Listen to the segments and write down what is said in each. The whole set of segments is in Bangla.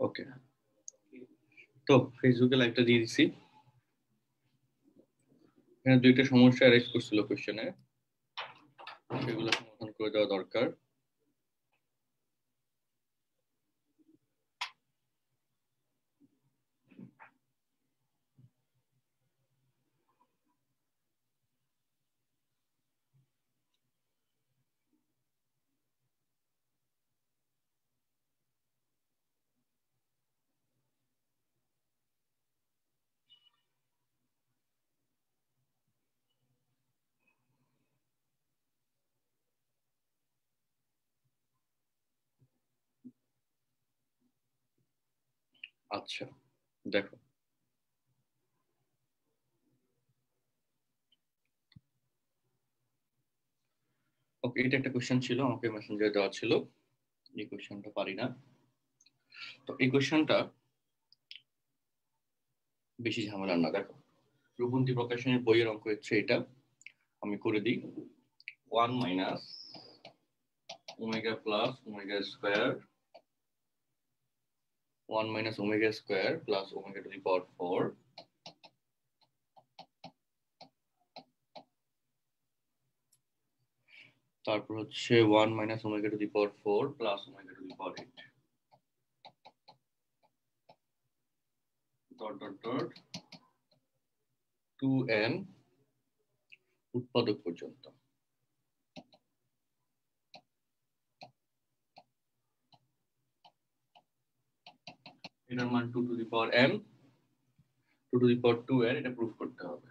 ওকে, তো ফেসবুকে লাইভটা দিয়ে দিছি। এখানে দুইটা সমস্যা অ্যারেজ করছিল কোশ্চেনে, সেগুলো সমাধান করে দেওয়া দরকার। আচ্ছা দেখো, ওকে, এটা একটা কোশ্চেন ছিল, আমাকে মেসেঞ্জারে দেওয়া ছিল। এই কোশ্চেনটা পারি না, তো এই কোশ্চেনটা বেশি ঝামেলার না। দেখো, রূপন্তী প্রকাশনের বইয়ের অঙ্ক হচ্ছে এটা, আমি করে দিই। 1 minus omega plus omega square, 1 minus omega square plus omega to the power 4, তারপর হচ্ছে 1 minus omega to the power 4 plus omega to the power 8 dot dot dot 2n উৎপাদক পর্যন্ত। এটার মান 2 to the power n, 2 to the power 2n, এটা প্রুফ করতে হবে।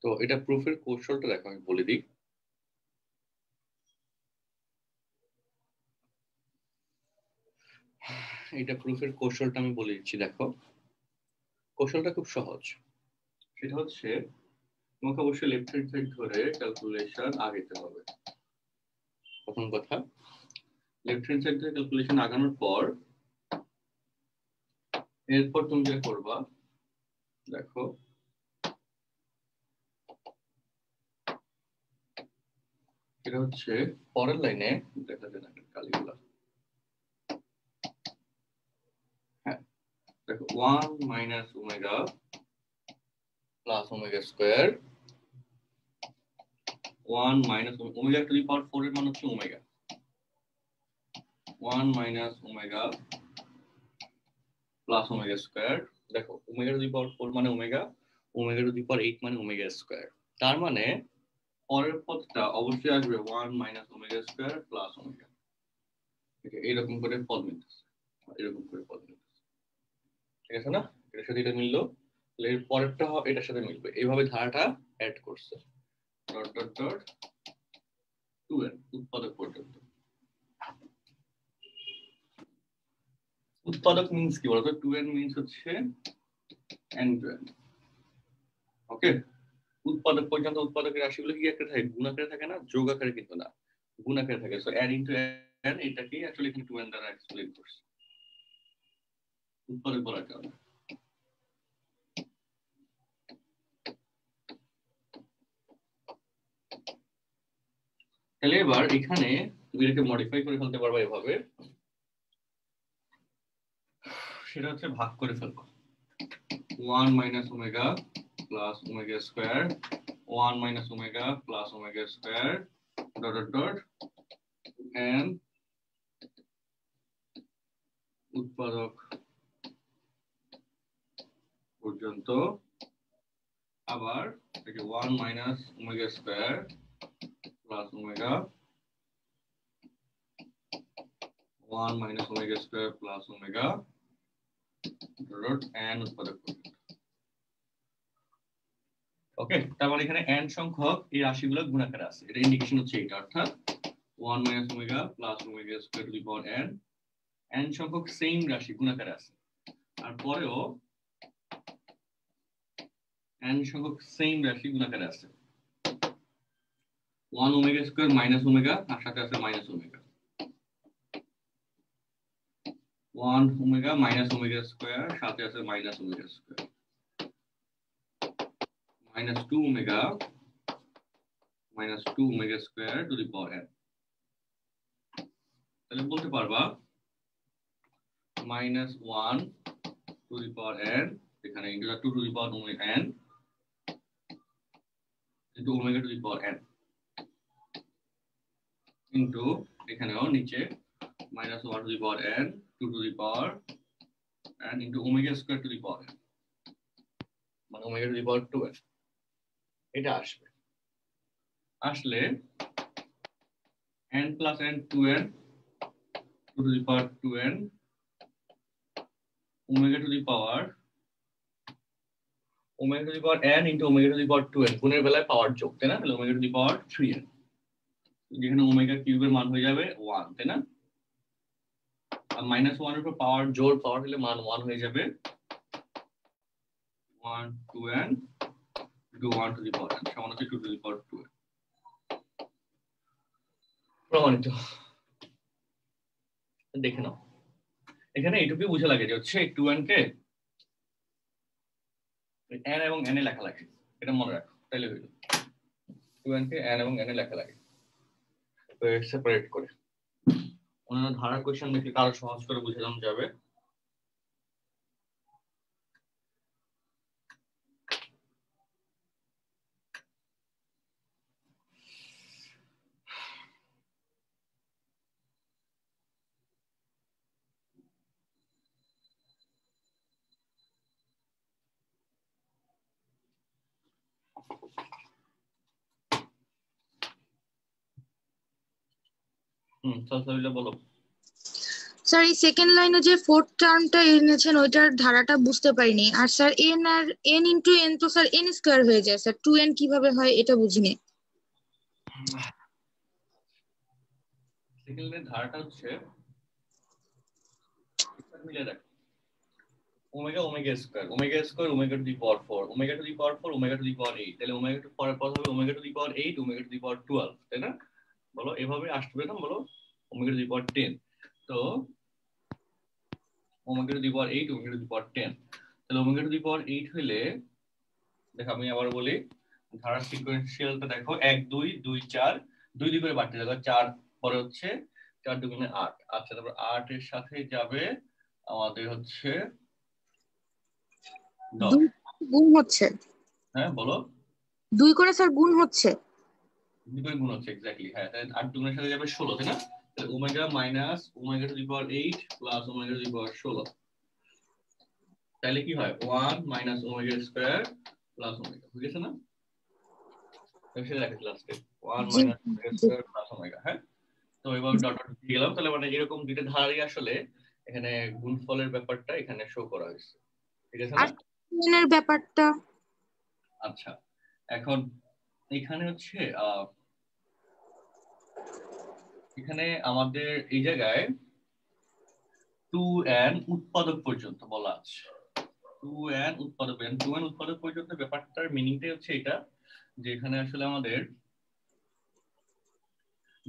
তো এটা প্রুফের কৌশলটা দেখো, আমি বলে দিই। এটা প্রুফের কৌশলটা আমি বলে দিচ্ছি। দেখো, কৌশলটা খুব সহজ। সেটা হচ্ছে, তোমাকে অবশ্যই লেফট হ্যান্ড সাইড ধরে ক্যালকুলেশন আগাইতে হবে। প্রথম কথা, লেফট হ্যান্ড সাইড ধরে ক্যালকুলেশন আগানোর পর এরপর তুমি যেটা করবা, দেখো এটা হচ্ছে পরের লাইনে দেখা যায় না কালিগুলা। হ্যাঁ, দেখো 1 minus omega plus omega square, 1 minus omega to the power 4 এর মান হচ্ছে omega, 1 minus omega plus omega square. দেখো, ওমেগা টু দি পাওয়ার 4 মানে omega, omega to the power 8 মানে ওমেগা স্কোয়ার। তার মানে পরের পদটা অবশ্যই আসবে 1 minus omega square plus omega. এইরকম করে পদ মিলতেছে, এরকম করে পদ মিলতেছে, ঠিক আছে না? এটার সাথে এটা মিললো, এর পরেরটা এটার সাথে মিলবে, এইভাবে ধারাটা অ্যাড করছে ডট ডট ডট 2n উৎপাদক পর্যন্ত। উৎপাদক মিন্স কি বলতো? 2n মিন্স হচ্ছে n টু n। ওকে, উৎপাদক পর্যন্ত উৎপাদকের রাশিগুলো কি একটা থাকে? গুণ আকারে থাকে না, যোগ আকারে কিন্তু না, গুণ আকারে থাকে। সো n ইনটু n, এটাকে অ্যাকচুয়ালি এখানে 2n দ্বারা এক্সপ্লেইন করছে উৎপাদক বলার কারণে। তাহলে এবার এখানে তুমি এটাকে মডিফাই করে ফেলতে পারবা এভাবে, সেটা হচ্ছে ভাগ করে ফেলবো 1 minus omega plus omega square, 1 minus omega plus omega square dot dot dot n উৎপাদক পর্যন্ত। আবার 1 minus omega square plus omega, 1 minus omega square plus omega dot n উৎপাদক পর্যন্ত। ওকে, তার মানে এখানে n সংখ্যক এই রাশিগুলো গুণাকারে আছে, এটা ইন্ডিকেশন হচ্ছে এটা, অর্থাৎ 1 minus omega plus omega square to the power n, n সংখ্যক সেম রাশি গুণাকারে আছে। আর পরেও n সংখ্যক সেম রাশি গুণাকারে আছে। 1 ওমেগা স্কয়ার মাইনাস ওমেগা, আর সাথে আছে minus omega. 1 omega minus omega square, সাথে আছে minus omega square. Minus 2 omega minus 2 omega square to the power n, তাহলে বলতে পারবা minus 1 to the power n এখানে into 2 to the power omega n into omega to the power n into এখানেও নিচে minus 1 to the power n 2 to the power n into omega square to the power n মানে omega to the power 2n এটা আসলে n plus n 2n 2 to the power 2n omega to the power n into omega to the power 2n গুণের বেলায় পাওয়ার যোগ তাই না, তাহলে omega to the power 3n যেখানে ওমেগা কিউবের মান হয়ে যাবে 1 তাই না, আর -1 এর উপর পাওয়ার জোর পাওয়ার হলে মান 1 হয়ে যাবে 1 2n into 1 to the power n সমান হচ্ছে 2 to the power 2n প্রমাণিত। দেখে নাও এখানে এইটুকুই বুঝা লাগে যে হচ্ছে 2n কে n এবং n এ লেখা লাগে, এটা মনে রাখো তাইলে হইল 2n কে n এবং n এ লেখা লাগে সেপারেট করে। অন্যান্য ধারার কোশ্চেন দেখে কারো সহজ করে বুঝানো যাবে। বলো স্যার এই সেকেন্ড লাইনে যে ফোর্থ টার্মটা এনেছেন ওইটার ধারাটা বুঝতে পারিনি। আর স্যার n আর n ইনটু n তো স্যার n স্কয়ার হয়ে যায় স্যার, 2n কিভাবে হয় এটা বুঝিনি। সেকেন্ড লাইনের ধারাটা হচ্ছে মিলে রাখো omega omega square omega to the power 4 omega to the power 4 omega to the power 8 তাহলে ওমেগা টু পাওয়ার পদ হবে omega to the power 8 omega to the power 12 তাই না, বলো এভাবে আসবে না, বলো ওমেগা টু দি পাওয়ার 10 তো omega to the power 8 omega to the power 10 তাহলে ওমেগা টু দি পাওয়ার 8 হলে দেখো আমি আবার বলি ধারার সিকোয়েন্সিয়ালটা দেখো 1 2 2 4 2 2 করে বাড়তে যাবে 4 পরে হচ্ছে 4 2 গুণে 8 আচ্ছা তারপর 8 এর সাথে যাবে আমাদের হচ্ছে 10 গুণ হচ্ছে, হ্যাঁ বলো 2 করে স্যার গুণ হচ্ছে, 2 করে গুণ হচ্ছে এক্স্যাক্টলি হ্যাঁ, তাহলে 8 দুগুণের সাথে যাবে 16 তাই না, তাহলে omega minus omega to the power 8 plus omega to the power 16 তাহলে কি হয় 1 minus omega square plus omega হয়ে গেছে না, সেটা রাখি লাস্টে 1 minus omega square plus omega. হ্যাঁ তো এবার ডট ডট দিয়ে গেলাম, তাহলে মানে এরকম দুইটা ধারারই আসলে এখানে গুণফলের ব্যাপারটা এখানে শো করা হয়েছে, ঠিক আছে না। n এর ব্যাপারটা আচ্ছা এখন এখানে হচ্ছে এখানে আমাদের এই জায়গায় 2n উৎপাদক পর্যন্ত বলা আছে, 2n উৎপাদক 2n উৎপাদক পর্যন্ত ব্যাপারটার মিনিংটাই হচ্ছে এটা যে এখানে আসলে আমাদের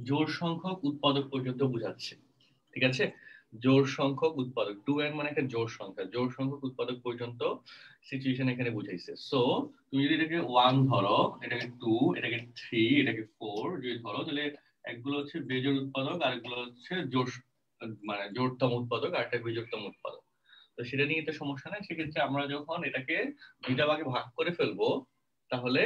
জোড় সংখ্যক উৎপাদক পর্যন্ত বোঝাচ্ছে, ঠিক আছে, জোড় সংখ্যক উৎপাদক 2n মানে একটা জোড় সংখ্যা, জোড় সংখ্যক উৎপাদক পর্যন্ত সিচুয়েশন এখানে বুঝাইছে। সো তুমি যদি এটাকে 1 ধরো, এটাকে 2, এটাকে 3, এটাকে 4 যদি ধরো তাহলে একগুলো হচ্ছে বেজোড় উৎপাদক আর একগুলো হচ্ছে জোড় মানে জোড়তম উৎপাদক আর একটা বিজোড়তম উৎপাদক। তো সেটা নিয়ে তো সমস্যা নাই, সেক্ষেত্রে আমরা যখন এটাকে দুইটা ভাগে ভাগ করে ফেলবো তাহলে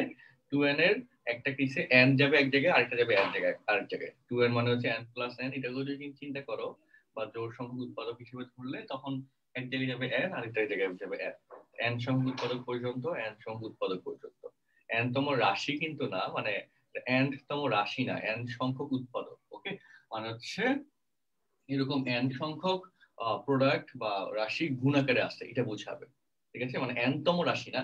2n এর একটা কিসে n যাবে এক জায়গায় আরেকটা যাবে এক জায়গায় আরেক জায়গায়, 2n মানে হচ্ছে n প্লাস n, এটাকে যদি চিন্তা করো বা জোড় সংখ্যক উৎপাদক হিসেবে ধরলে তখন এক জায়গায় যাবে n আরেকটা জায়গায় যাবে n সংখ্যক উৎপাদক পর্যন্ত n সংখ্যক উৎপাদক পর্যন্ত n তম রাশি কিন্তু না, মানে n তম রাশি না, n সংখ্যক উৎপাদক, ওকে মানে হচ্ছে এরকম n সংখ্যক প্রোডাক্ট বা রাশি গুণাকারে আসছে এটা বোঝাবে, ঠিক আছে, মানে n তম রাশি না,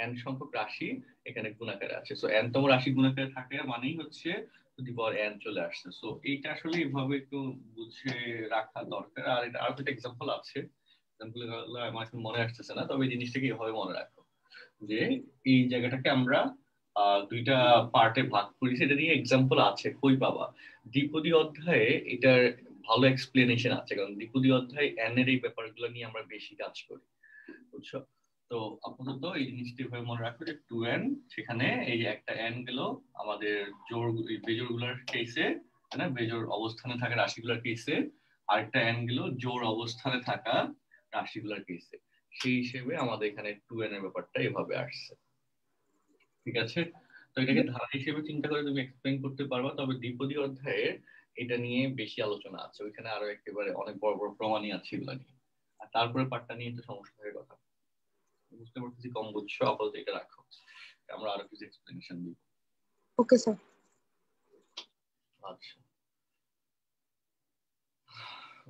n সংখ্যক রাশি এখানে গুণাকারে আছে। সো n তম রাশি গুণাকারে থাকে মানেই হচ্ছে টু দি পাওয়ার n চলে আসছে। সো এইটা আসলে এইভাবে একটু বুঝে রাখা দরকার। আর এটা আরো একটা এক্সাম্পল আছে, এক্সাম্পলগুলো আমার এখন মনে আসতেছে না, তবে এই জিনিসটাকে এইভাবে মনে রাখো যে এই জায়গাটাকে আমরা দুইটা পার্টে ভাগ করি, সেটা নিয়ে এক্সাম্পল আছে, কই পাবা দ্বিপদী অধ্যায়ে এটার ভালো এক্সপ্লেনেশন আছে, কারণ দ্বিপদী অধ্যায় n এর এই ব্যাপারগুলো নিয়ে আমরা বেশি কাজ করি, বুঝছো। তো তো আপাতত এই জিনিসটি ভাবে মনে রাখো যে 2n, সেখানে এই যে একটা n গেল আমাদের জোড় বেজোড় গুলার কেসে, না বেজোড় অবস্থানে থাকা রাশিগুলোর কেসে, আরেকটা n গেল জোড় অবস্থানে থাকা রাশিগুলোর কেসে। সেই হিসেবে আমাদের এখানে 2n এর ব্যাপারটা এভাবে আসছে। ঠিক আছে, তো এটাকে ধারা হিসেবে চিন্তা করে তুমি এক্সপ্লেইন করতে পারবা, তবে দ্বিপদী অধ্যায়ে এটা নিয়ে বেশি আলোচনা আছে, ওইখানে আরো একেবারে অনেক বড় বড় প্রমাণই আছে এগুলা নিয়ে। আর তারপরে পার্টটা নিয়ে তো সমস্যা হয়ে কথা, বুঝতে পারতেছি কম বুঝছো, আপাতত এটা রাখো, আমরা আরো কিছু এক্সপ্লেনেশন দিব। Okay sir. আচ্ছা,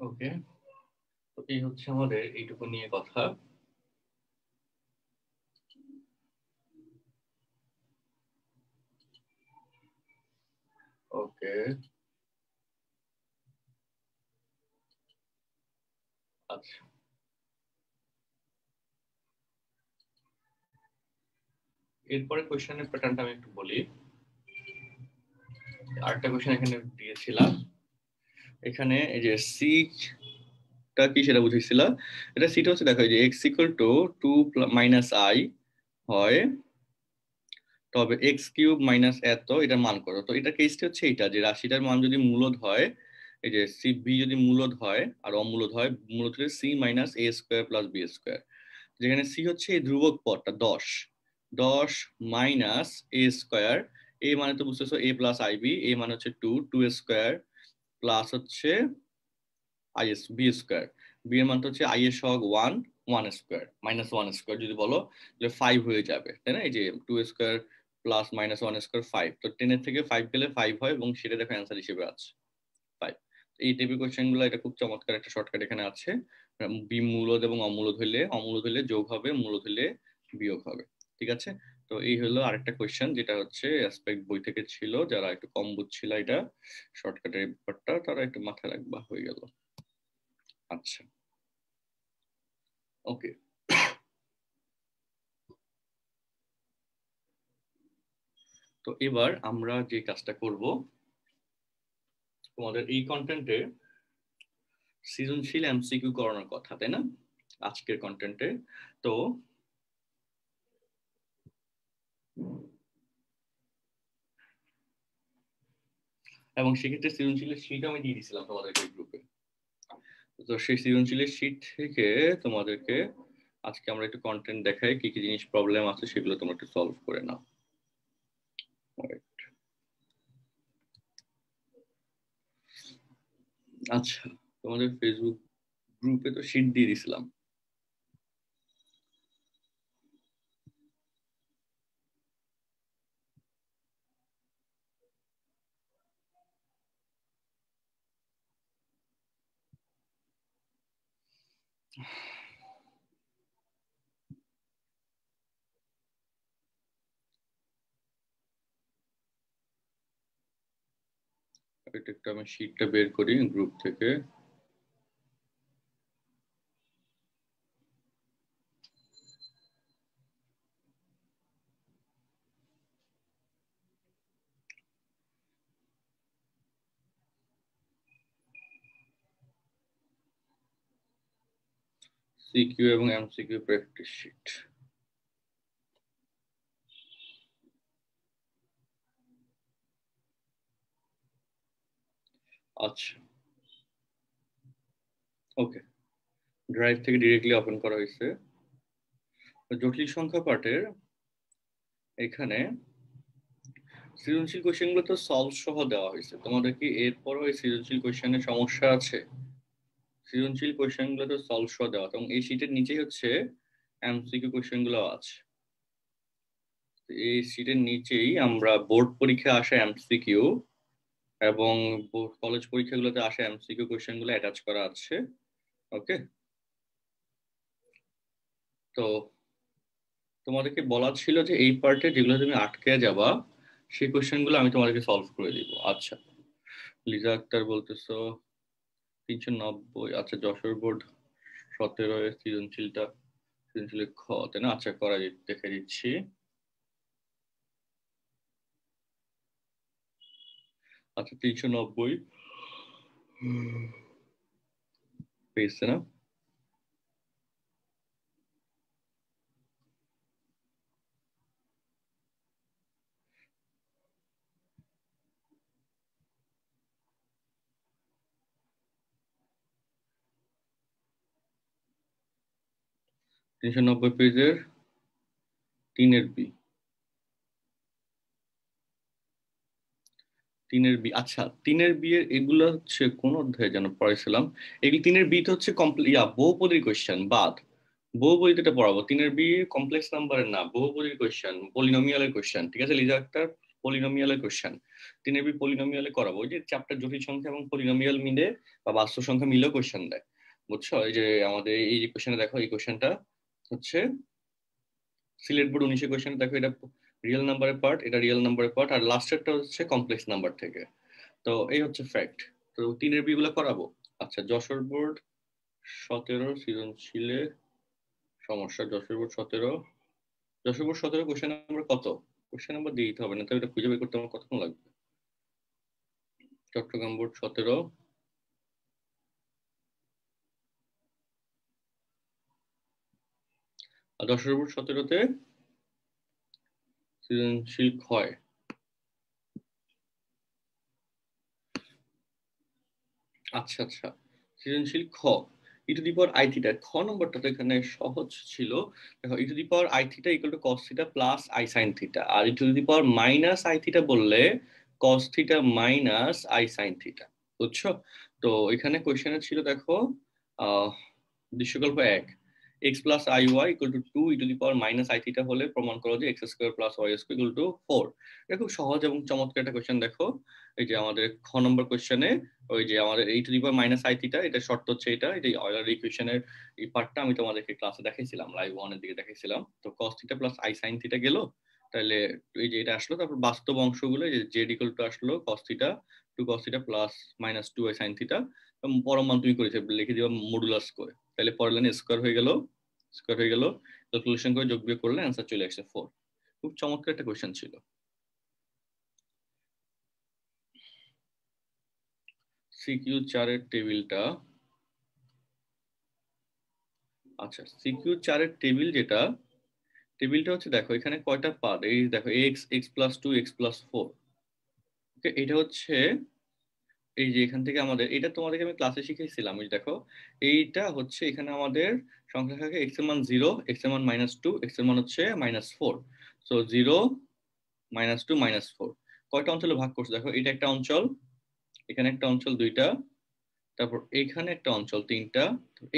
ওকে, তো এই হচ্ছে আমাদের এইটুকু নিয়ে কথা। ওকে, আচ্ছা, এরপরে কোশ্চেনের প্যাটার্নটা আমি একটু বলি। আরেকটা কোশ্চেন এখানে দিয়েছিলাম, এখানে এই যে সি টা কি সেটা বুঝেছিলাম। এটা সিটা হচ্ছে দেখো যে x equal to 2 minus I হয়, তবে এক্স কিউব মাইনাস এত এটার মান করো। তো এটা কেসটা হচ্ছে এটা যে রাশিটার মান যদি মূলদ হয়, এই যে সি বি যদি মূলদ হয় আর অমূলদ হয়, মূলদ হলে সি মাইনাস এ স্কোয়ার প্লাস বি স্কোয়ার, যেখানে সি হচ্ছে এই ধ্রুবক পদটা 10, 10 মাইনাস এ স্কোয়ার, এ মানে তো বুঝতেছো এ প্লাস আইবি, এ মানে হচ্ছে 2, 2 স্কোয়ার প্লাস হচ্ছে i is b square, b এর মান তো হচ্ছে আই এর সহগ 1, 1 স্কোয়ার মাইনাস 1 স্কোয়ার যদি বলো তাহলে 5 হয়ে যাবে, তাই না? এই যে 2 স্কোয়ার প্লাস মাইনাস 1 স্কোয়ার 5, তো 10 এর থেকে 5 গেলে 5 হয় এবং সেটা দেখো অ্যান্সার হিসেবে আছে 5। এই টাইপের কোশ্চেন গুলো, এটা খুব চমৎকার একটা শর্টকাট এখানে আছে। বি মূলদ এবং অমূলদ হলে যোগ হবে, মূলদ হলে বিয়োগ হবে। ঠিক আছে, তো এই হলো আরেকটা কোশ্চেন যেটা হচ্ছে অ্যাসপেক্ট বই থেকে ছিল, যারা একটু কম বুঝছিল এটা শর্টকাটের ব্যাপারটা তারা একটু মাথায় রাখবা, হয়ে গেল। আচ্ছা, ওকে, তো এবার আমরা যে কাজটা করব, তোমাদের এই কন্টেন্টে সৃজনশীল এমসিকিউ করানোর কথা, তাই না, আজকের কন্টেন্টে। তো এবং সেক্ষেত্রে সৃজনশীলের শীট আমি দিয়ে দিয়েছিলাম তোমাদেরকে গ্রুপে। তো সেই সৃজনশীলের শীট থেকে তোমাদেরকে আজকে আমরা একটু কন্টেন্ট দেখাই, কি কি জিনিস প্রবলেম আছে সেগুলো তোমরা একটু সলভ করে নাও। আচ্ছা, তোমাদের ফেসবুক গ্রুপে তো শীট দিয়ে দিছিলাম। এটা একটু আমি শীটটা বের করি গ্রুপ থেকে। সিকিউ এবং এমসিকিউ প্র্যাকটিস শীট। আচ্ছা, ওকে, ড্রাইভ থেকে ডিরেক্টলি ওপেন করা হয়েছে। জটিল সংখ্যা পাঠের এখানে সৃজনশীল কোশ্চেন গুলো তো সলভ সহ দেওয়া হয়েছে, তোমাদের কি এরপরও এই সৃজনশীল কোশ্চেনের সমস্যা আছে? সৃজনশীল কোশ্চেন গুলো তো সলভ সহ দেওয়া, এবং এই শীটের নিচেই হচ্ছে এমসিকিউ কোশ্চেন গুলো আছে। এই শীটের নিচেই আমরা বোর্ড পরীক্ষা আসা এমসিকিউ এবং কলেজ পরীক্ষাগুলোতে আসা এমসিকিউ কোশ্চেন গুলো অ্যাটাচ করা আছে। ওকে, তো তোমাদেরকে বলা ছিল যে এই পার্টে যেগুলো তুমি আটকে যাবা সেই কোশ্চেন গুলো আমি তোমাদেরকে সলভ করে দিব। আচ্ছা, লিজা আক্তার বলতেছো 390, আচ্ছা যশোর বোর্ড 17 সৃজনশীলটা, সৃজনশীল খ, তাই না? আচ্ছা, করা দেখে দিচ্ছি। আচ্ছা, 390 পেয়েছে না? 390 পেজের 3-এর বি। 3-এর বি, আচ্ছা 3-এর বি এর এগুলো হচ্ছে কোন অধ্যায়ে যেন পড়াইছিলাম। এগুলি 3-এর বি তো হচ্ছে বহুপদীর কোশ্চেন বাদ, বহুপদী এটা পড়াবো। 3-এর বি কমপ্লেক্স নাম্বারের না, বহুপদীর কোশ্চেন, পলিনোমিয়ালের কোশ্চেন, ঠিক আছে লিজা একটা পলিনোমিয়ালের কোশ্চেন। 3-এর বি পলিনোমিয়ালে করাবো, ওই যে চ্যাপ্টার জটিল সংখ্যা এবং পলিনোমিয়াল মিলে বা বাস্তব সংখ্যা মিলেও কোশ্চেন দেয়, বুঝছো? এই যে আমাদের এই যে কোশ্চেনটা দেখো, এই কোশ্চেনটা হচ্ছে সিলেট বোর্ড 19 কোশ্চেন দেখো, এটা রিয়েল নাম্বারের পার্ট, এটা রিয়েল নাম্বারের পার্ট, আর লাস্টেরটা হচ্ছে কমপ্লেক্স নাম্বার থেকে। তো এই হচ্ছে ফ্যাক্ট। তো 3-এর বি গুলো করাবো। আচ্ছা যশোর বোর্ড 17 সৃজনশীলে সমস্যা, Jessore board 17, Jessore board 17 question number কত? কোশ্চেন নাম্বার দিয়ে দিতে হবে না, তো এটা খুঁজে বের করতে আমার কতক্ষণ লাগবে? চট্টগ্রাম বোর্ড 17, আর যশোর বোর্ড 17-তে সৃজনশীল ক্ষয়। আচ্ছা আচ্ছা, সৃজনশীল খ, e to the power i theta, খ নম্বরটা তো এখানে সহজ ছিল। দেখো e to the power i theta equal to cos theta plus i sine theta, আর e to the power minus i theta বললে cos theta minus i sine theta, বুঝছো? তো এখানে কোশ্চেনে ছিল দেখো আহ দৃশ্যকল্প 1, x plus I y equal to 2 e to the power minus i theta হলে প্রমাণ করো যে x square plus y square equal to 4। এটা খুব সহজ এবং চমৎকার একটা কোশ্চেন। দেখো এই যে আমাদের খ নম্বর কোশ্চেনে ওই যে আমাদের এই two the power minus i theta, এটা শর্ত হচ্ছে এটা, এই অয়লার ইকুয়েশনের এই পার্টটা আমি তোমাদেরকে ক্লাসে দেখাইছিলাম, লাইভ 1-এর দিকে দেখাইছিলাম। তো cos theta plus i sine theta গেল, তাহলে এই যে এটা আসলো, তারপর বাস্তব অংশগুলো যে জেড ইকুয়াল টু আসলো cos theta to cos theta plus minus 2 i sine theta, পরম মান তুমি করেছে লিখে দিবা মডুলাস করে, তাহলে পরের লাইনে স্কয়ার হয়ে গেল, স্কয়ার হয়ে গেল, ক্যালকুলেশন করে যোগ বিয়োগ করলে অ্যান্সার চলে আসছে 4। খুব চমৎকার একটা কোশ্চেন ছিল। সিকিউ 4-এর টেবিলটা, আচ্ছা সিকিউ 4-এর টেবিল যেটা, টেবিলটা হচ্ছে দেখো এখানে কয়টা পাদ, এই দেখো x, x plus 2, x plus 4, ওকে এটা হচ্ছে এই যে এখান থেকে আমাদের এটা তোমাদেরকে আমি ক্লাসে শিখেছিলাম, এই দেখো এইটা হচ্ছে এখানে আমাদের সংখ্যা থাকে এক্স এর মান 0, এক্স এর মান -2, এক্স এর মান হচ্ছে -4, সো 0 -2 -4 কয়টা অঞ্চলে ভাগ করছে দেখো, এটা একটা অঞ্চল, এখানে একটা অঞ্চল 2টা, তারপর এখানে একটা অঞ্চল 3টা,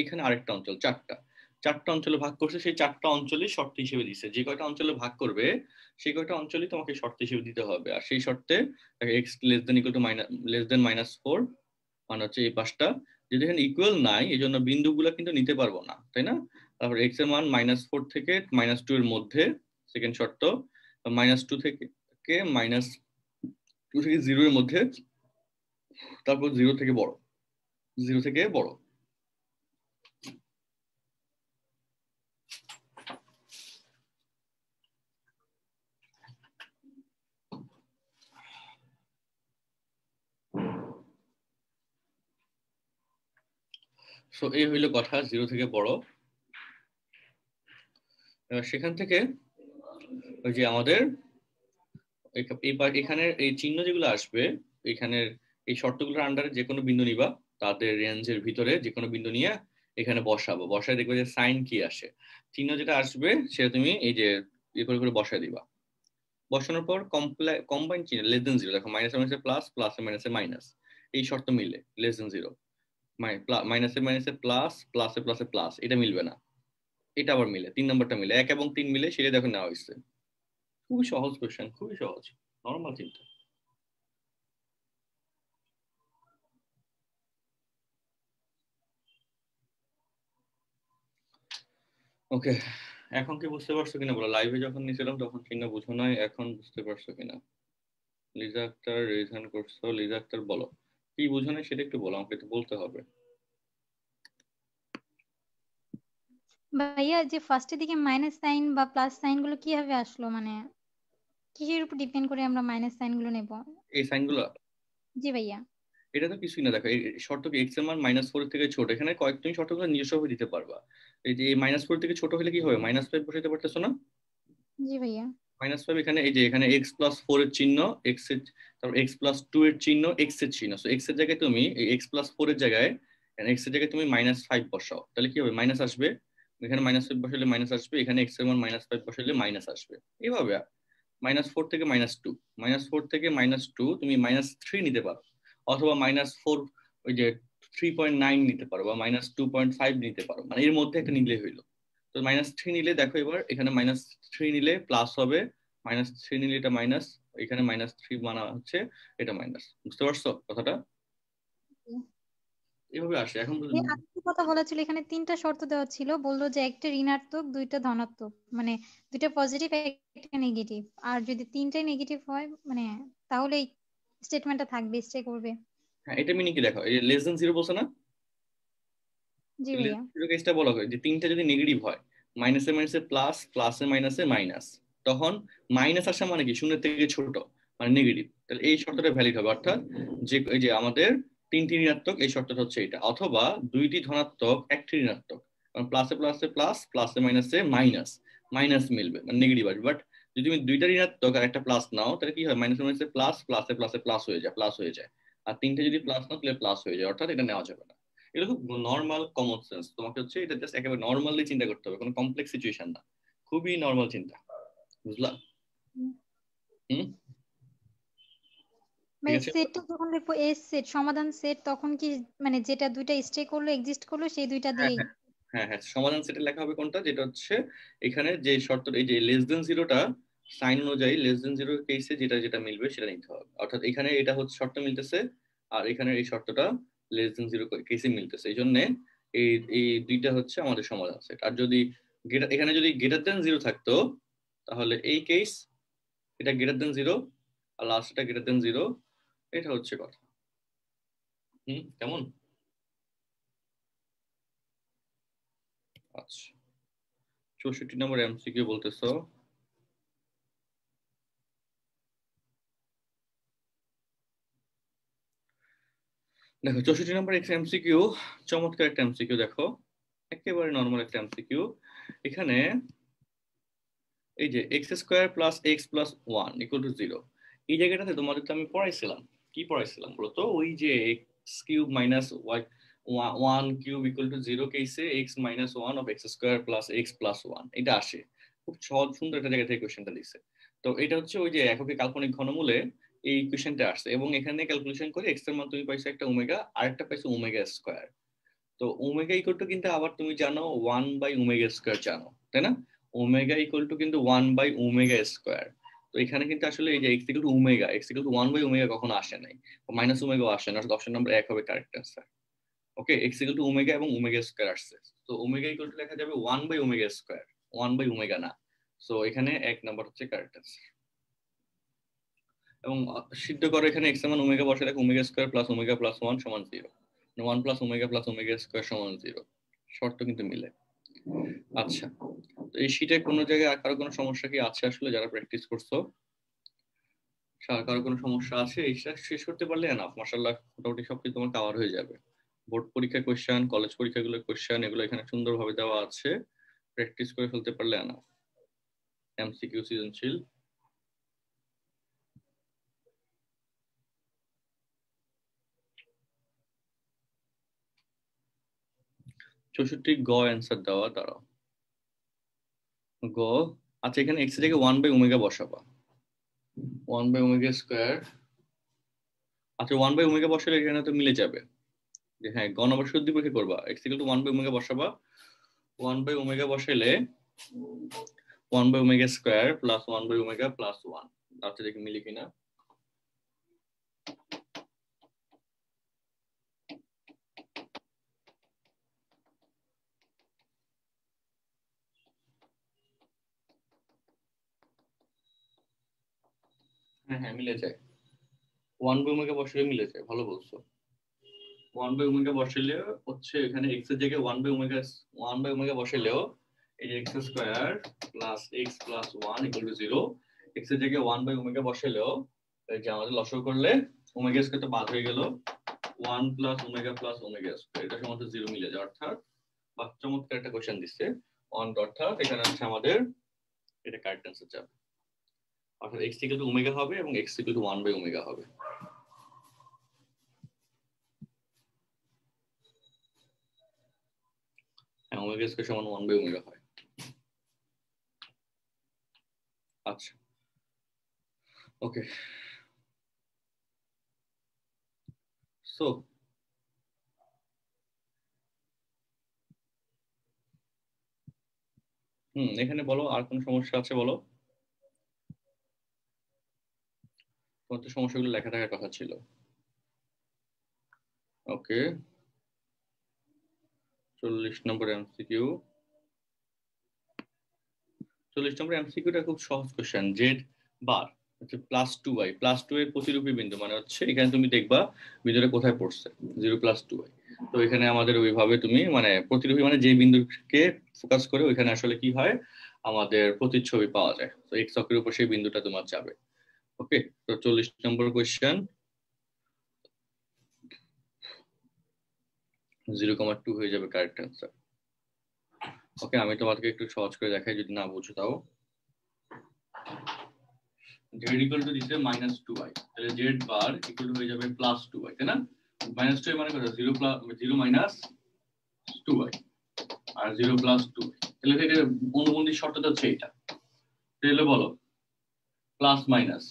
এখানে আরেকটা অঞ্চল 4টা, 4টা অঞ্চলে ভাগ করছে। সেই 4টা অঞ্চলই শর্ত হিসেবে দিচ্ছে, যে কয়টা অঞ্চলে ভাগ করবে সেই কয়টা অঞ্চলই তোমাকে শর্ত হিসেবে দিতে হবে। আর সেই শর্তে x less than equal to -4 মানে হচ্ছে এই পাঁচটা, যদি এখানে ইকুয়াল নাই এই জন্য বিন্দুগুলো কিন্তু নিতে পারবো না, তাই না? তারপর এক্স এর মান -4 থেকে -2 এর মধ্যে, সেকেন্ড শর্ত, -2 থেকে -2 থেকে 0 এর মধ্যে, তারপর 0 থেকে বড়, 0 থেকে বড়। সো এই হইলো কথা, 0 থেকে বড়। সেখান থেকে ওই যে আমাদের এখানে এই চিহ্ন যেগুলো আসবে, এখানের এই শর্তগুলোর আন্ডারে যে কোনো বিন্দু নিবা, তাদের রেঞ্জের ভিতরে যে কোনো বিন্দু নিয়ে এখানে বসাবো, বসায় দেখবে যে সাইন কি আসে, চিহ্ন যেটা আসবে সেটা তুমি এই যে করে করে বসায় দিবা। বসানোর পর কম্বাইন চিহ্ন লেস দেন 0, দেখো মাইনাসে মাইনাসে প্লাস, প্লাসে মাইনাসে মাইনাস, এই শর্ত মিলে লেস দেন 0, মাইনাসে মাইনাসে প্লাস, প্লাসে প্লাসে প্লাস, এটা মিলবে না, এটা আবার মিলে, 3 নম্বরটা মিলে, 1 এবং 3 মিলে, সেটা দেখো নেওয়া হয়েছে। খুবই সহজ কোশ্চেন, খুবই সহজ, নর্মাল চিন্তা। ওকে, এখন কি বুঝতে পারছো কিনা বলো, লাইভে যখন নিয়েছিলাম তখন কিনা বুঝো নাই, এখন বুঝতে পারছো কিনা? লিজা আক্তার রিজাইন করছো, লিজা আক্তার বলো কি বুঝো নাই সেটা একটু বলো, আমাকে একটু বলতে হবে। ভাইয়া যে ফার্স্টের দিকে মাইনাস সাইন বা প্লাস সাইন গুলো কিভাবে আসলো, মানে কিসের উপর ডিপেন্ড করে আমরা মাইনাস সাইন গুলো নেব? এই সাইনগুলো, জি ভাইয়া। এটা তো কিছুই না, দেখো এই শর্ত কি এক্স এর মান -4 থেকে ছোট, এখানে কয়েক তুমি শর্তগুলো নিজস্বভাবে দিতে পারবা। এই যে এই -4 থেকে ছোট হলে কি হবে, -5 বসাইতে পারতেছো না? জি ভাইয়া। -5 এখানে এই যে এখানে x+4 এর চিহ্ন, এক্স এর, তারপর x+2 এর চিহ্ন, এক্স এর চিহ্ন, সো এক্স এর জায়গায় তুমি এই x+4 এর জায়গায়, এক্স এর জায়গায় তুমি -5 বসাও, তাহলে কি হবে, মাইনাস আসবে, এখানে -5 বসালে মাইনাস আসবে, এখানে x এর মান -5 বসালে মাইনাস আসবে। এইভাবে -4 থেকে -2, -4 থেকে -2 তুমি -3 নিতে পারো, অথবা -4 ওই যে 3.9 নিতে পারো, বা -2.5 নিতে পারো, মানে এর মধ্যে একটা নিলে হইলো। তো -3 নিলে দেখো এবার এখানে -3 নিলে প্লাস হবে, -3 নিলে এটা মাইনাস, এখানে -3 মানা হচ্ছে এটা মাইনাস। বুঝতে পারছো কথাটা? এভাবে আসে। এখন আরেকটা কথা বলা ছিল, এখানে 3টা শর্ত দেওয়া ছিল, বললো যে একটা ঋণাত্মক, 2টা ধনাত্মক, মানে 2টা পজিটিভ একটা নেগেটিভ, আর যদি 3টাই নেগেটিভ হয় মানে তাহলে এই স্টেটমেন্টটা থাকবে, স্টে করবে। হ্যাঁ, এটা মিনিং কি দেখো, এই লেস দেন 0 বলছে না, জি লেস ভাইয়া। দেন 0 কেসটা বলা হয় যে 3টা যদি নেগেটিভ হয়, মাইনাসে মাইনাসে প্লাস, প্লাসে মাইনাসে মাইনাস, তখন মাইনাস আসা মানে কি শূন্যের থেকে ছোট, মানে নেগেটিভ, তাহলে এই শর্তটা ভ্যালিড হবে। অর্থাৎ যে এই যে আমাদের 3টি ঋণাত্মক, এই শর্তটা হচ্ছে এটা, অথবা 2টি ধনাত্মক 1টি ঋণাত্মক, কারণ প্লাসে প্লাসে প্লাস, প্লাসে মাইনাসে মাইনাস, মাইনাস মিলবে মানে নেগেটিভ আসবে। বাট যদি তুমি 2টা ঋণাত্মক আর একটা প্লাস নাও, তাহলে কি হয়, মাইনাসে মাইনাসে প্লাস, প্লাসে প্লাসে প্লাস হয়ে যায়, প্লাস হয়ে যায়। আর 3টে যদি প্লাস নাও তাহলে প্লাস হয়ে যায়, অর্থাৎ এটা নেওয়া যাবে না। এটা খুব নর্মাল কমন সেন্স, তোমাকে হচ্ছে এটা জাস্ট একেবারে নর্মালি চিন্তা করতে হবে, কোনো কমপ্লেক্স সিচুয়েশন না, খুবই নর্মাল চিন্তা। বুঝলা? হুম, ঠিক মানে আছে। সেটটা যখন দেখবো এস সেট, সমাধান সেট, তখন কি মানে যেটা 2টা স্টে করলো, এক্সিস্ট করলো, সেই 2টা হ্যাঁ দিয়েই। হ্যাঁ হ্যাঁ হ্যাঁ, সমাধান সেটে লেখা হবে কোনটা, যেটা হচ্ছে এখানে যে শর্ত, এই যে লেস দেন জিরোটা সাইন অনুযায়ী লেস দেন জিরো কেসে যেটা যেটা মিলবে সেটা নিতে হবে। অর্থাৎ এখানে এটা হচ্ছে শর্ত মিলতেছে, আর এখানে এই শর্তটা লেস দেন জিরো কেসে মিলতেছে, এই জন্য এই এই দুইটা হচ্ছে আমাদের সমাধান সেট। আর যদি এখানে যদি গ্রেটার দেন জিরো থাকতো, তাহলে এই কেস এটা গ্রেটার দেন জিরো, আর লাস্টটা গ্রেটার দেন জিরো, এটা হচ্ছে কথা। কেমন? আচ্ছা, 64 নম্বর এমসিকিউ বলতেছো। দেখো 64 নম্বর এমসিকিউ, চমৎকার একটা এমসিকিউ। দেখো একেবারে নর্মাল একটা এমসিকিউ। এখানে এই যে x² plus x plus 1 equal to 0, এই জায়গাটাতে তোমাদের তো আমি পড়াইছিলাম, কি পড়াইছিলাম বলতো, ওই যে x cube minus y 1 cube equal to 0 কেসে x minus 1 of x² plus x plus 1 এটা আসে। খুব সহজ সুন্দর একটা জায়গা থেকে কোয়েশ্চেনটা দিচ্ছে। তো এটা হচ্ছে ওই যে এককে কাল্পনিক ঘনমূলে এই কোয়েশ্চেনটা আসছে, এবং এখানে ক্যালকুলেশন করে এক্স এর মান তুমি পাইছো একটা ওমেগা, আর একটা পাইছো ওমেগা স্কয়ার। তো ওমেগা ইকুয়াল টু কিন্তু আবার তুমি জানো 1/ওমেগা স্কয়ার জানো, তাই না? ওমেগা ইকুয়াল টু কিন্তু 1/ওমেগা স্কয়ার। তো এখানে কিন্তু আসলে এই যে x equal to omega, x equal to 1/ওমেগা কখনো আসে নাই, মাইনাস ওমেগা আসে না, অপশন নাম্বার 1 হবে correct answer. Okay, x equal to omega এবং ওমেগা স্কয়ার আসছে, তো ওমেগা ইকুয়াল টু লেখা যাবে 1/ওমেগা স্কয়ার, 1/ওমেগা না। সো এখানে 1 নাম্বার হচ্ছে কারেক্ট আনসার। এবং সিদ্ধ করো, এখানে এক্স এর মান ওমেগা বসে দেখো, ওমেগা² প্লাস ওমেগা প্লাস 1 সমান 0, 1 প্লাস ওমেগা প্লাস ওমেগা² সমান 0, শর্ত কিন্তু মিলে। আচ্ছা, তো এই শীটে কোনো জায়গায় আর কারো কোনো সমস্যা কি আছে আসলে, যারা প্র্যাকটিস করছো কারো কোনো সমস্যা আছে? এইটা শেষ করতে পারলে এনাফ, মাশাআল্লাহ মোটামুটি সবকিছু তোমার কভার হয়ে যাবে। বোর্ড পরীক্ষা কোশ্চেন, কলেজ পরীক্ষাগুলোর কোশ্চেন, এগুলো এখানে সুন্দরভাবে দেওয়া আছে, প্র্যাকটিস করে ফেলতে পারলে এনাফ। এমসিকিউ সৃজনশীল। চৌষট্টি গ অ্যান্সার দেওয়া, দাঁড়াও গ। আচ্ছা, এখানে এক্স এর জায়গায় 1/ওমেগা বসাবা, 1/ওমেগা স্কয়ার। আচ্ছা, 1/ওমেগা বসালে এখানে তো মিলে যাবে, যে হ্যাঁ গ নম্বর শুদ্ধি পরীক্ষা করবা, এক্স ইকুয়াল টু 1/ওমেগা বসাবা, 1/ওমেগা বসাইলে 1/ওমেগা স্কয়ার প্লাস 1/ওমেগা প্লাস 1। আচ্ছা, দেখি মিলে কিনা। হ্যাঁ হ্যাঁ, মিলে যায়, 1/ওমেগা বসালে মিলে যায়, ভালো বলছো। 1/ওমেগা বসালে হচ্ছে এখানে এক্স এর জায়গায় 1/ওমেগা বসালেও এই যে x² plus x plus 1 equal to 0, x এর জায়গায় 1/ওমেগা বসালেও এই যে আমাদের লসাগু করলে ওমেগা স্কয়ার তো বাদ হয়ে গেল, 1 plus omega plus omega square এটা সমান 0 মিলে যায়। অর্থাৎ চমৎকার একটা কোশ্চেন দিচ্ছে, অর্থাৎ এখানে হচ্ছে আমাদের এটা কারেক্ট অ্যান্সার যাবে, অর্থাৎ x ইকুয়াল টু ওমেগা হবে এবং x ইকুয়াল টু 1/ওমেগা হবে। হ্যাঁ, ওমেগা স্কয়ার সমান 1 বাই ওমেগা হয়। আচ্ছা ওকে, সো এখানে বলো আর কোন সমস্যা আছে বলো, তোমার তো সমস্যাগুলো লেখা থাকার কথা ছিল। ওকে 40 নম্বর এমসিকিউ, 40 নম্বর এমসিকিউটা খুব সহজ কোশ্চেন। জেড বার হচ্ছে +2y, +2 এর প্রতিরূপী বিন্দু মানে হচ্ছে এখানে তুমি দেখবা বিন্দুটা কোথায় পড়ছে, 0 + 2y। তো এখানে আমাদের ওইভাবে তুমি মানে প্রতিরূপী মানে যে বিন্দুকে ফোকাস করে ওইখানে আসলে কি হয় আমাদের প্রতিচ্ছবি পাওয়া যায়, তো এক্স অক্ষের উপর সেই বিন্দুটা তোমার যাবে। ওকে, তো 40 নম্বর কোশ্চেন 0,2 হয়ে যাবে কারেক্ট অ্যান্সার। ওকে, আমি তোমাদেরকে একটু সহজ করে দেখাই যদি না বুঝো তাও। z ইকুয়াল টু দিছে -2y, তাহলে z বার ইকুয়াল হয়ে যাবে +2y, তাই না? -2 মানে কত, 0 - 2y আর 0 + 2y, তাহলে এটা অনুবন্ধী শর্তটা হচ্ছে এটা। তাহলে বলো প্লাস মাইনাস,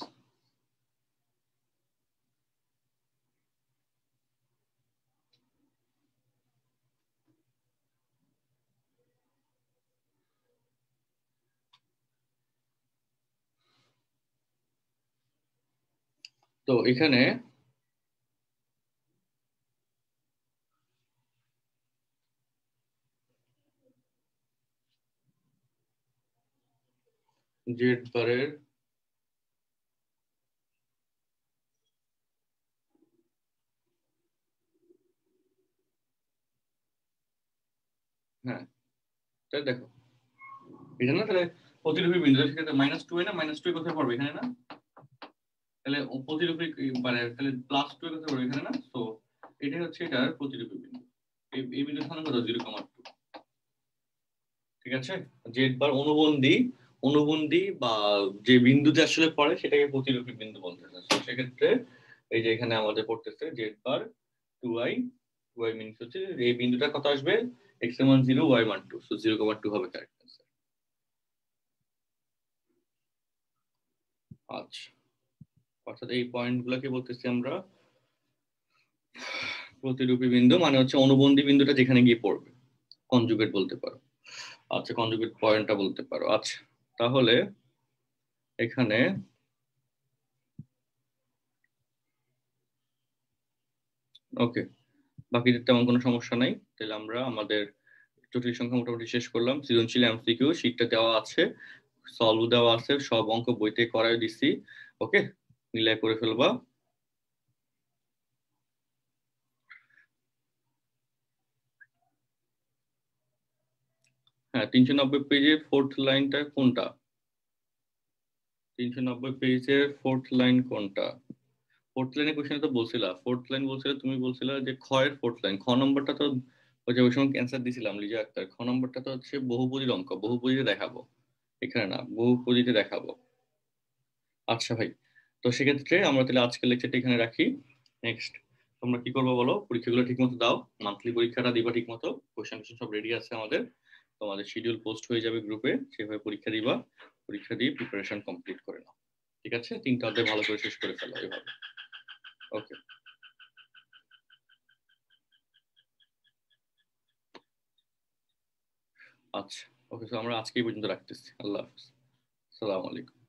তো এখানে জেড বারের হ্যাঁ তাহলে দেখো এটা না, তাহলে প্রতিরূপী বিন্দু সেক্ষেত্রে -2 না, -2 কোথায় পড়বে এখানে না, তাহলে প্রতিরূপী মানে তাহলে +2 কোথায় পড়বে এখানে না, তো এটাই হচ্ছে এটার প্রতিরূপী বিন্দু। এই বিন্দুর স্থান কত, 0,2। ঠিক আছে, জেড বার অনুবন্ধী, অনুবন্ধী বা যে বিন্দুতে আসলে পড়ে সেটাকে প্রতিরূপী বিন্দু বলতেছে। তো সেক্ষেত্রে এই যে এখানে আমাদের পড়তেছে Z bar 2i, 2i means হচ্ছে এই বিন্দুটা কত আসবে, x এর মান 0, y মান 2, সো 0,2 হবে কারেক্ট অ্যান্সার। আচ্ছা, অর্থাৎ এই পয়েন্টগুলোকে বলতেছি আমরা প্রতিরূপী বিন্দু, মানে হচ্ছে অনুবন্ধী বিন্দুটা যেখানে গিয়ে পড়বে, কনজুগেট বলতে পারো। আচ্ছা, কনজুগেট পয়েন্টটা বলতে পারো। আচ্ছা, তাহলে এখানে ওকে, বাকিদের তেমন কোনো সমস্যা নাই। তাহলে আমরা আমাদের জটিল সংখ্যা মোটামুটি শেষ করলাম। সৃজনশীল এমসিকিউ শীটটা দেওয়া আছে, সলভ দেওয়া আছে, সব অঙ্ক বইতে করাই দিছি। ওকে, মিলাই করে ফেলবা। হ্যাঁ, 390 পেজের 4th লাইনটা কোনটা? 390 পেজের 4th লাইন কোনটা? 4th লাইনের কোশ্চেন তো বলছিলা, 4th লাইন বলছিলে, তুমি বলছিলা যে খ এর 4th লাইন। খ নম্বরটা তো ওই যে ওই সময় ক্যান্সার দিছিলাম লিজা আক্তার, খ নম্বরটা তো হচ্ছে বহুপদীর অঙ্ক, বহুপদীতে দেখাবো, এখানে না, বহুপদীতে দেখাবো। আচ্ছা ভাই, তো সেক্ষেত্রে আমরা তাহলে আজকের লেকচারটা এখানে রাখি। নেক্সট তোমরা কি করবো বলো, পরীক্ষাগুলো ঠিক মতো দাও, মান্থলি পরীক্ষাটা দিবা ঠিক মতো, কোশ্চেন টোশ্চেন সব রেডি আছে আমাদের, তোমাদের শিডিউল পোস্ট হয়ে যাবে গ্রুপে, সেভাবে পরীক্ষা দিবা, পরীক্ষা দিয়ে প্রিপারেশন কমপ্লিট করে নাও। ঠিক আছে, 3টা অধ্যায় ভালো করে শেষ করে ফেলো এভাবে। ওকে, আচ্ছা ওকে, তো আমরা আজকে এই পর্যন্ত রাখতেছি। আল্লাহ হাফিজ, আসসালামু আলাইকুম।